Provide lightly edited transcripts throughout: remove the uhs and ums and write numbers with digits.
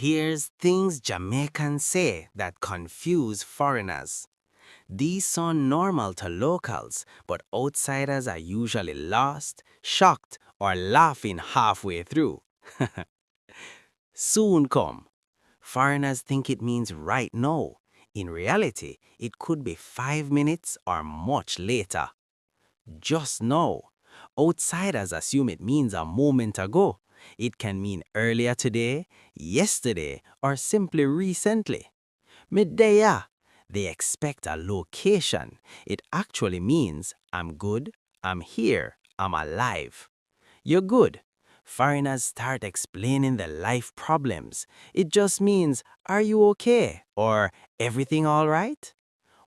Here's things Jamaicans say that confuse foreigners. These sound normal to locals, but outsiders are usually lost, shocked, or laughing halfway through. Soon come. Foreigners think it means right now. In reality, it could be 5 minutes or much later. Just now. Outsiders assume it means a moment ago. It can mean earlier today, yesterday, or simply recently. Midday, they expect a location. It actually means I'm good, I'm here, I'm alive. You're good. Foreigners start explaining their life problems. It just means, are you okay? Or everything all right?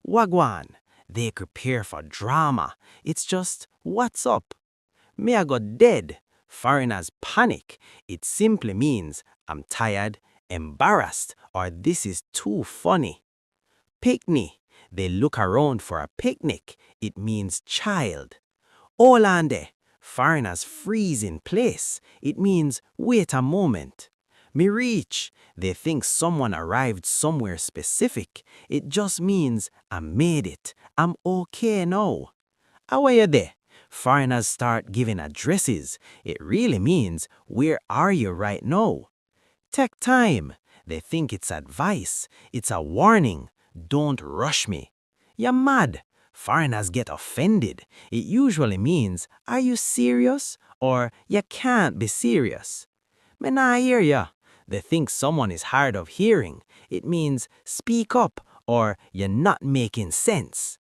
Wagwan. They prepare for drama. It's just, what's up? Me I got dead. Foreigners panic. It simply means, I'm tired, embarrassed, or this is too funny. Picnic. They look around for a picnic. It means child. Olande. Foreigners freeze in place. It means wait a moment. Me reach. They think someone arrived somewhere specific. It just means I made it. I'm okay now. How are you there? Foreigners start giving addresses. It really means where are you right now? Take time. They think it's advice. It's a warning. Don't rush me. You're mad. Foreigners get offended. It usually means, are you serious? Or you can't be serious. Me nah hear ya. They think someone is hard of hearing. It means speak up or you're not making sense.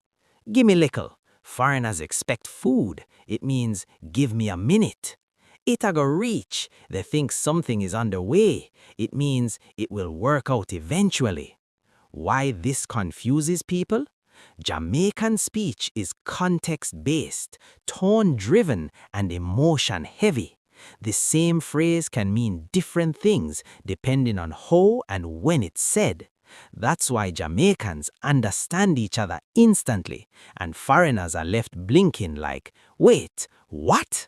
Gimme lickle. Foreigners expect food. It means give me a minute. It a go reach. They think something is underway. It means it will work out eventually. Why this confuses people? Jamaican speech is context-based, tone-driven, and emotion-heavy. The same phrase can mean different things depending on how and when it's said. That's why Jamaicans understand each other instantly, and foreigners are left blinking like, wait, what?